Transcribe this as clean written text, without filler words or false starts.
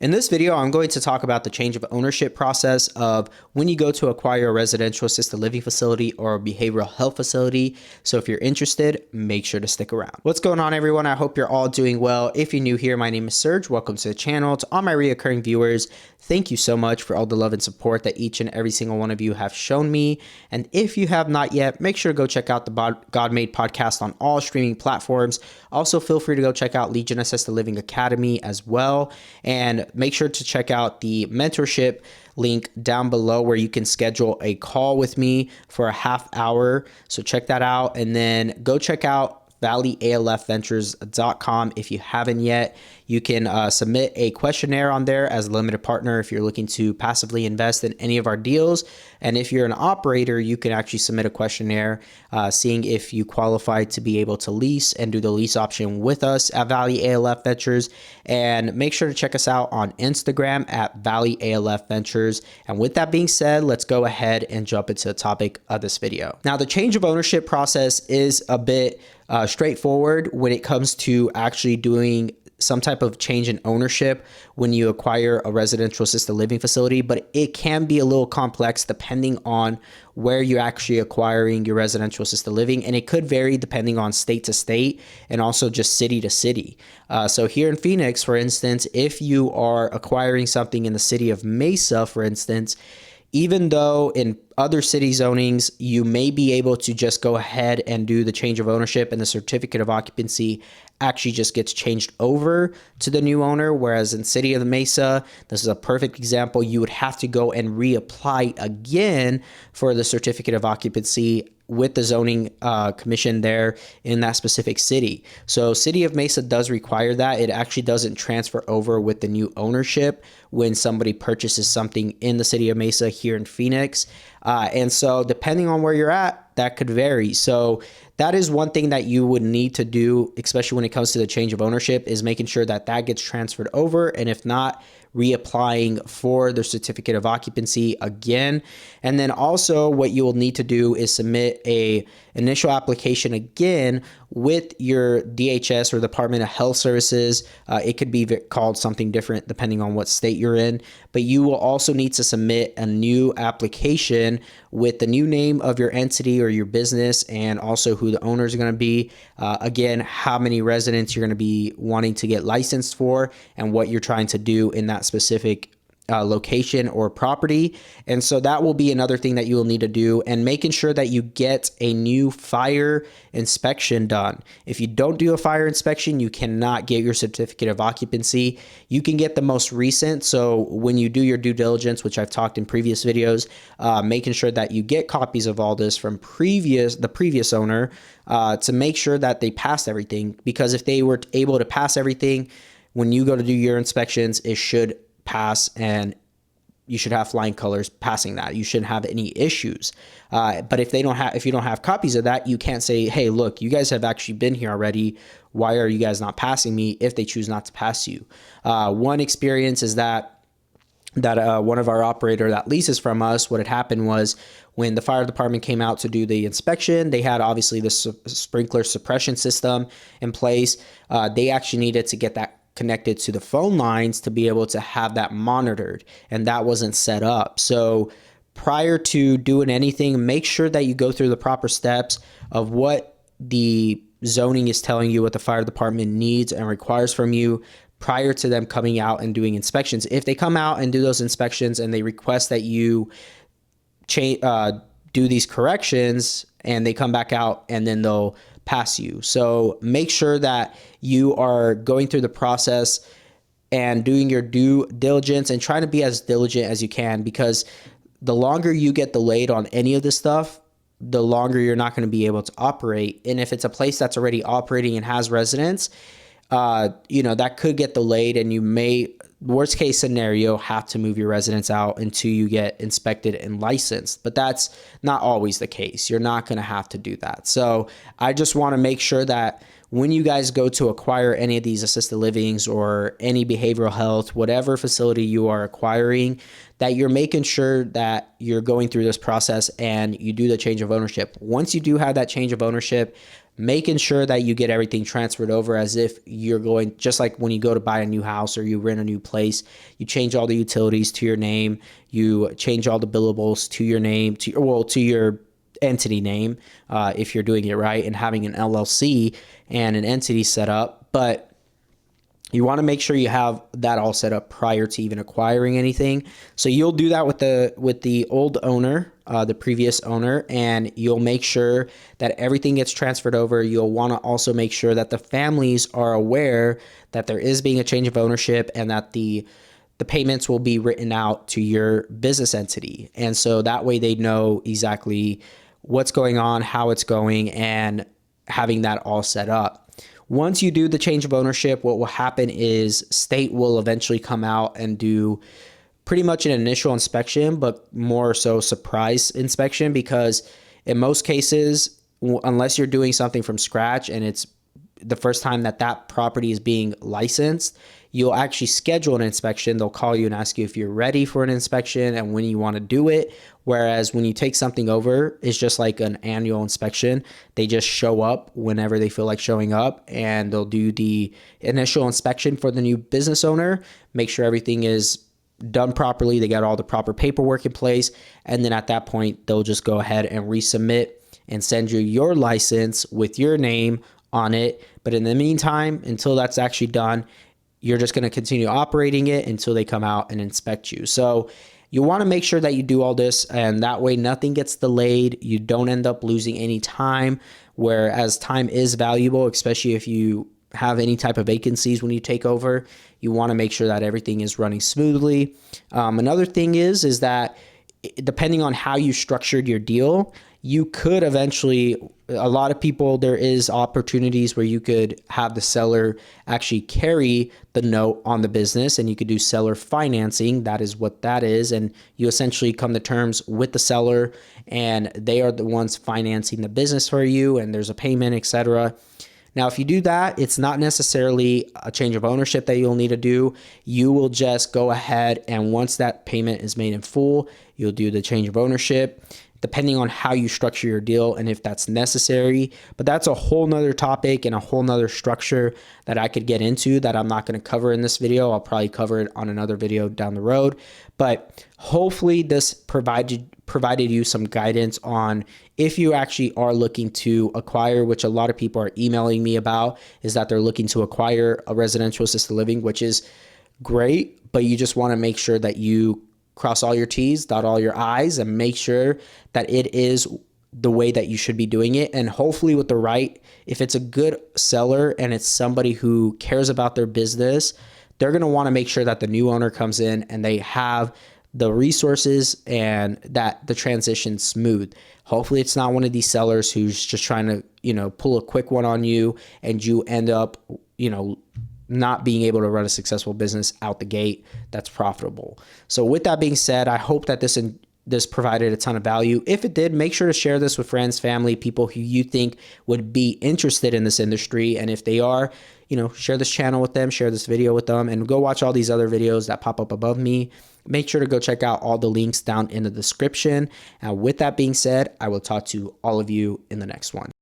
In this video, I'm going to talk about the change of ownership process of when you go to acquire a residential assisted living facility or a behavioral health facility. So if you're interested, make sure to stick around. What's going on, everyone? I hope you're all doing well. If you're new here, my name is Serg. Welcome to the channel. To all my reoccurring viewers, thank you so much for all the love and support that each and every single one of you have shown me. And if you have not yet, make sure to go check out the God Made podcast on all streaming platforms. Also, feel free to go check out Legion Assisted Living Academy as well. And make sure to check out the mentorship link down below where you can schedule a call with me for a half hour. So check that out. And then go check out valleyalfventures.com if you haven't yet. You can submit a questionnaire on there as a limited partner if you're looking to passively invest in any of our deals. And if you're an operator, you can actually submit a questionnaire seeing if you qualify to be able to lease and do the lease option with us at Valley ALF Ventures. And make sure to check us out on Instagram at Valley ALF Ventures. And with that being said, let's go ahead and jump into the topic of this video. Now, the change of ownership process is a bit straightforward when it comes to actually doing some type of change in ownership when you acquire a residential assisted living facility, but it can be a little complex depending on where you're actually acquiring your residential assisted living, and it could vary depending on state to state and also just city to city. So here in Phoenix, for instance, if you are acquiring something in the city of Mesa, for instance, even though in other city zonings, you may be able to just go ahead and do the change of ownership and the certificate of occupancy actually just gets changed over to the new owner. Whereas in city of the Mesa, this is a perfect example. You would have to go and reapply again for the certificate of occupancy with the zoning commission there in that specific city. So city of Mesa does require that. It actually doesn't transfer over with the new ownership when somebody purchases something in the city of Mesa here in Phoenix. And so depending on where you're at, that could vary. So that is one thing that you would need to do, especially when it comes to the change of ownership, is making sure that that gets transferred over. And if not, reapplying for the certificate of occupancy again. And then also what you will need to do is submit a initial application again with your DHS or Department of Health Services. It could be called something different depending on what state you're in, but you will also need to submit a new application with the new name of your entity or your business and also who the owners are going to be. Again, how many residents you're going to be wanting to get licensed for and what you're trying to do in that specific location or property. And so that will be another thing that you will need to do, and making sure that you get a new fire inspection done. If you don't do a fire inspection, you cannot get your certificate of occupancy. You can get the most recent. So when you do your due diligence, which I've talked in previous videos, making sure that you get copies of all this from the previous owner to make sure that they passed everything. Because if they were able to pass everything, when you go to do your inspections, it should pass, and you should have flying colors passing that. You shouldn't have any issues. But if you don't have copies of that, you can't say, hey, look, you guys have actually been here already. Why are you guys not passing me if they choose not to pass you? One experience is that one of our operator that leases from us, what had happened was when the fire department came out to do the inspection, they had obviously the sprinkler suppression system in place. They actually needed to get that connected to the phone lines to be able to have that monitored, and that wasn't set up. So prior to doing anything, make sure that you go through the proper steps of what the zoning is telling you, what the fire department needs and requires from you prior to them coming out and doing inspections. If they come out and do those inspections and they request that you do these corrections, and they come back out and then they'll pass you. So make sure that you are going through the process and doing your due diligence and trying to be as diligent as you can, because the longer you get delayed on any of this stuff, the longer you're not going to be able to operate. And if it's a place that's already operating and has residents, that could get delayed, and you may, worst case scenario, have to move your residents out until you get inspected and licensed. But that's not always the case. You're not going to have to do that. So I just want to make sure that when you guys go to acquire any of these assisted livings or any behavioral health, whatever facility you are acquiring, that you're making sure that you're going through this process and you do the change of ownership. Once you do have that change of ownership, making sure that you get everything transferred over as if you're going, just like when you go to buy a new house or you rent a new place, you change all the utilities to your name, you change all the billables to your name, to your entity name, if you're doing it right and having an LLC and an entity set up. But you want to make sure you have that all set up prior to even acquiring anything. So you'll do that with the old owner, the previous owner, and you'll make sure that everything gets transferred over. You'll want to also make sure that the families are aware that there is being a change of ownership and that the payments will be written out to your business entity. And so that way they know exactly what's going on, how it's going, and having that all set up. Once you do the change of ownership, what will happen is state will eventually come out and do pretty much an initial inspection, but more so surprise inspection, because in most cases, unless you're doing something from scratch and it's the first time that that property is being licensed, you'll actually schedule an inspection. They'll call you and ask you if you're ready for an inspection and when you want to do it. Whereas when you take something over, it's just like an annual inspection. They just show up whenever they feel like showing up, and they'll do the initial inspection for the new business owner, make sure everything is done properly. They got all the proper paperwork in place. And then at that point, they'll just go ahead and resubmit and send you your license with your name on it. But in the meantime, until that's actually done, you're just going to continue operating it until they come out and inspect you. So you want to make sure that you do all this, and that way nothing gets delayed. You don't end up losing any time, whereas time is valuable, especially if you have any type of vacancies when you take over. You want to make sure that everything is running smoothly. Another thing is that depending on how you structured your deal, you could eventually, a lot of people, there is opportunities where you could have the seller actually carry the note on the business, and you could do seller financing. That is what that is. And you essentially come to terms with the seller and they are the ones financing the business for you, and there's a payment, etc. Now, if you do that, it's not necessarily a change of ownership that you'll need to do. You will just go ahead, and once that payment is made in full, you'll do the change of ownership, depending on how you structure your deal and if that's necessary. But that's a whole nother topic and a whole nother structure that I could get into that I'm not going to cover in this video. I'll probably cover it on another video down the road. But hopefully this provided you some guidance on if you actually are looking to acquire, which a lot of people are emailing me about, is that they're looking to acquire a residential assisted living, which is great, but you just want to make sure that you cross all your T's, dot all your I's, and make sure that it is the way that you should be doing it. And hopefully with the right, if it's a good seller and it's somebody who cares about their business, they're going to want to make sure that the new owner comes in and they have the resources and that the transition's smooth. Hopefully it's not one of these sellers who's just trying to, pull a quick one on you and you end up, not being able to run a successful business out the gate that's profitable. So with that being said, I hope that this provided a ton of value. If it did, make sure to share this with friends, family, people who you think would be interested in this industry. And if they are, share this channel with them, share this video with them, and go watch all these other videos that pop up above me. Make sure to go check out all the links down in the description. And with that being said, I will talk to all of you in the next one.